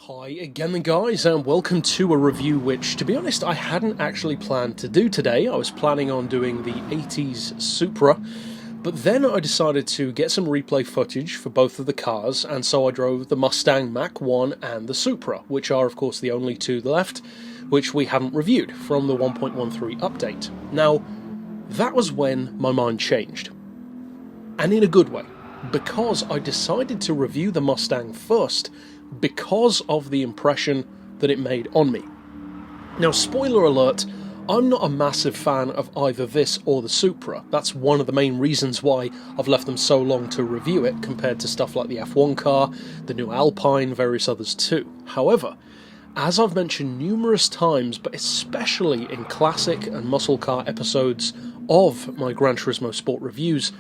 Hi again guys, and welcome to a review which, to be honest, I hadn't actually planned to do today. I was planning on doing the 80s Supra, but then I decided to get some replay footage for both of the cars, and so I drove the Mustang Mach 1 and the Supra, which are of course the only two left, which we haven't reviewed from the 1.13 update. Now, that was when my mind changed, and in a good way, because I decided to review the Mustang first because of the impression that it made on me. Now, spoiler alert, I'm not a massive fan of either this or the Supra. That's one of the main reasons why I've left them so long to review it compared to stuff like the F1 car, the new Alpine, various others too. However, as I've mentioned numerous times, but especially in classic and muscle car episodes of my Gran Turismo Sport reviews,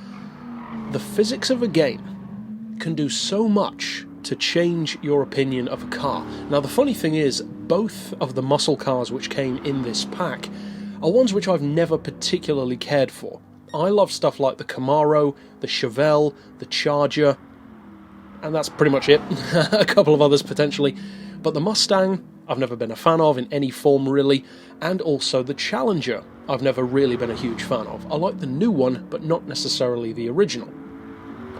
the physics of a game can do so much to change your opinion of a car. Now, the funny thing is, both of the muscle cars which came in this pack are ones which I've never particularly cared for. I love stuff like the Camaro, the Chevelle, the Charger, and that's pretty much it. A couple of others potentially. But the Mustang, I've never been a fan of in any form really, and also the Challenger, I've never really been a huge fan of. I like the new one, but not necessarily the original.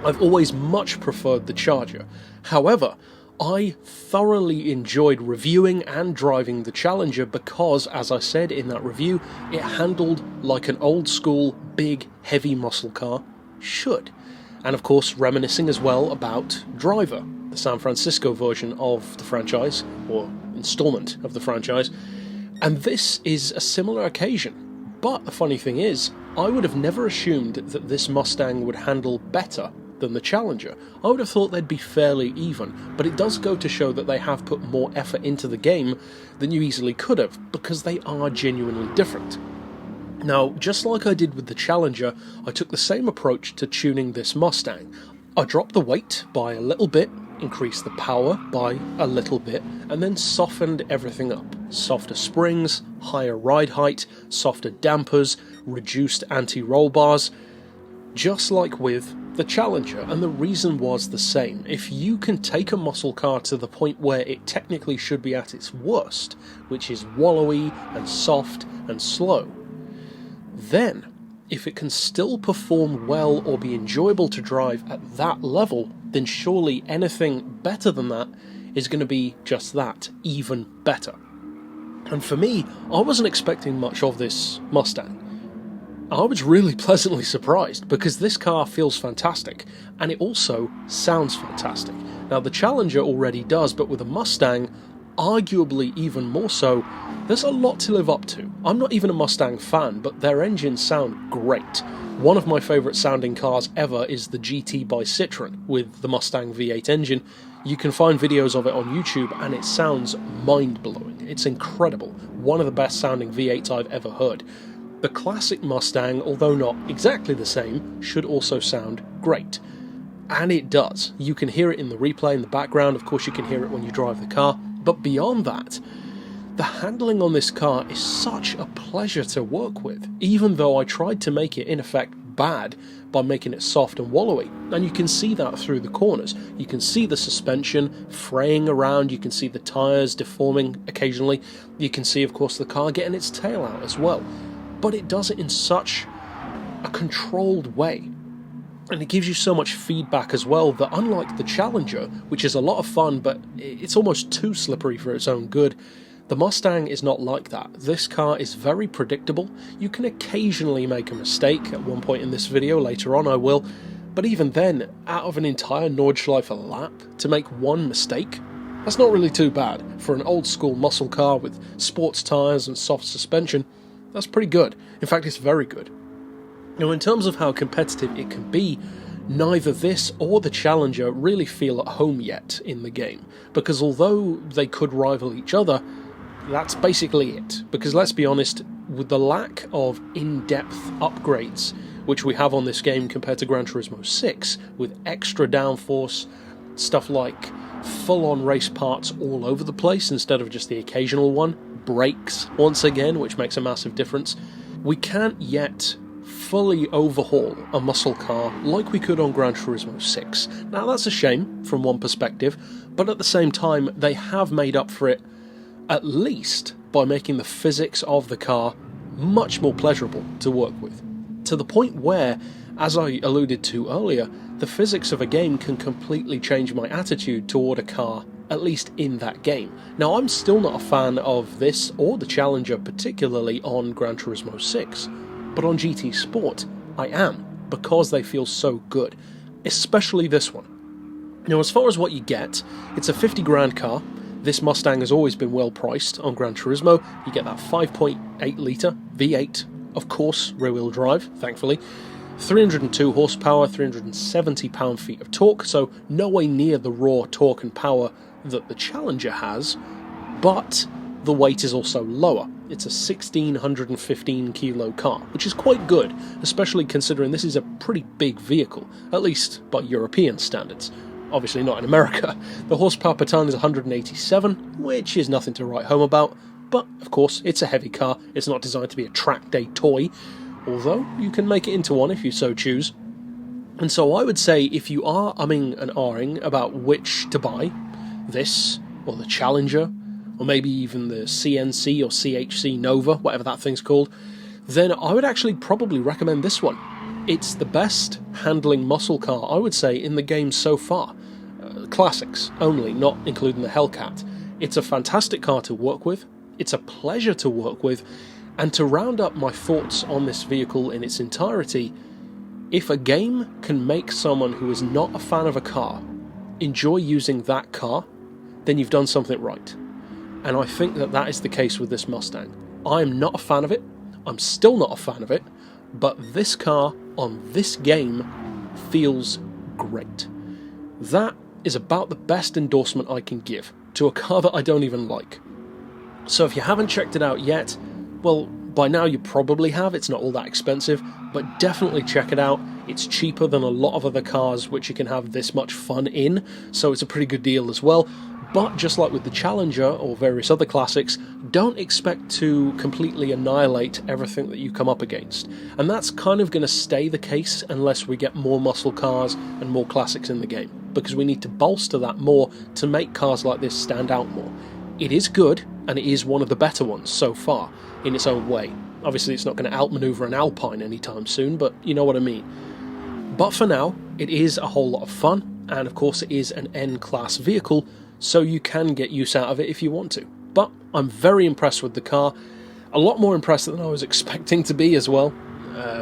I've always much preferred the Charger. However, I thoroughly enjoyed reviewing and driving the Challenger because, as I said in that review, it handled like an old school, big, heavy muscle car should. And of course, reminiscing as well about Driver, the San Francisco version of the franchise, or installment of the franchise. And this is a similar occasion. But the funny thing is, I would have never assumed that this Mustang would handle better than the Challenger. I would have thought they'd be fairly even, but it does go to show that they have put more effort into the game than you easily could have, because they are genuinely different. Now, just like I did with the Challenger, I took the same approach to tuning this Mustang. I dropped the weight by a little bit, increased the power by a little bit, and then softened everything up. Softer springs, higher ride height, softer dampers, reduced anti-roll bars, just like with the Challenger, and the reason was the same. If you can take a muscle car to the point where it technically should be at its worst, which is wallowy and soft and slow, then if it can still perform well or be enjoyable to drive at that level, then surely anything better than that is going to be just that, even better. And for me, I wasn't expecting much of this Mustang. I was really pleasantly surprised, because this car feels fantastic, and it also sounds fantastic. Now, the Challenger already does, but with a Mustang, arguably even more so, there's a lot to live up to. I'm not even a Mustang fan, but their engines sound great. One of my favourite sounding cars ever is the GT by Citroën, with the Mustang V8 engine. You can find videos of it on YouTube, and it sounds mind-blowing. It's incredible. One of the best sounding V8s I've ever heard. The classic Mustang, although not exactly the same, should also sound great. And it does. You can hear it in the replay in the background, of course you can hear it when you drive the car, but beyond that, the handling on this car is such a pleasure to work with, even though I tried to make it in effect bad by making it soft and wallowy. And you can see that through the corners. You can see the suspension fraying around, you can see the tyres deforming occasionally, you can see of course the car getting its tail out as well. But it does it in such a controlled way, and it gives you so much feedback as well that, unlike the Challenger, which is a lot of fun but it's almost too slippery for its own good, the Mustang is not like that. This car is very predictable. You can occasionally make a mistake. At one point in this video, later on I will, but even then, out of an entire Nordschleife lap, to make one mistake, that's not really too bad. For an old school muscle car with sports tyres and soft suspension, that's pretty good. In fact, it's very good. Now, in terms of how competitive it can be, neither this or the Challenger really feel at home yet in the game, because although they could rival each other, that's basically it. Because let's be honest, with the lack of in-depth upgrades which we have on this game compared to Gran Turismo 6, with extra downforce, stuff like full-on race parts all over the place instead of just the occasional one, brakes once again, which makes a massive difference, we can't yet fully overhaul a muscle car like we could on Gran Turismo 6. Now, that's a shame from one perspective, but at the same time they have made up for it, at least by making the physics of the car much more pleasurable to work with. To the point where, as I alluded to earlier, the physics of a game can completely change my attitude toward a car, at least in that game. Now, I'm still not a fan of this or the Challenger, particularly on Gran Turismo 6, but on GT Sport I am, because they feel so good, especially this one. Now, as far as what you get, it's a 50 grand car. This Mustang has always been well priced on Gran Turismo. You get that 5.8 litre V8, of course, rear-wheel drive, thankfully. 302 horsepower, 370 pound-feet of torque, so nowhere near the raw torque and power that the Challenger has, but the weight is also lower. It's a 1615 kilo car, which is quite good, especially considering this is a pretty big vehicle, at least by European standards. Obviously not in America. The horsepower per tonne is 187, which is nothing to write home about, but of course it's a heavy car. It's not designed to be a track day toy, although you can make it into one if you so choose. And so I would say, if you are umming and ahhing about which to buy, this or the Challenger, or maybe even the CNC or CHC Nova, whatever that thing's called, then I would actually probably recommend this one. It's the best handling muscle car, I would say, in the game so far. Classics only, not including the Hellcat. It's a fantastic car to work with, it's a pleasure to work with, and to round up my thoughts on this vehicle in its entirety, if a game can make someone who is not a fan of a car enjoy using that car, then you've done something right. And I think that that is the case with this Mustang. I am not a fan of it, I'm still not a fan of it, but this car on this game feels great. That is about the best endorsement I can give to a car that I don't even like. So if you haven't checked it out yet, well, by now you probably have. It's not all that expensive, but definitely check it out. It's cheaper than a lot of other cars which you can have this much fun in, so it's a pretty good deal as well. But just like with the Challenger or various other classics, don't expect to completely annihilate everything that you come up against. And that's kind of going to stay the case unless we get more muscle cars and more classics in the game, because we need to bolster that more to make cars like this stand out more. It is good, and it is one of the better ones so far, in its own way. Obviously it's not going to outmaneuver an Alpine anytime soon, but you know what I mean. But for now, it is a whole lot of fun, and of course it is an N-class vehicle, so you can get use out of it if you want to. But I'm very impressed with the car, a lot more impressed than I was expecting to be as well.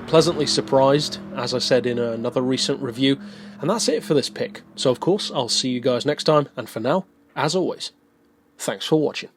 Pleasantly surprised, as I said in another recent review, and that's it for this pick. So of course, I'll see you guys next time, and for now, as always, thanks for watching.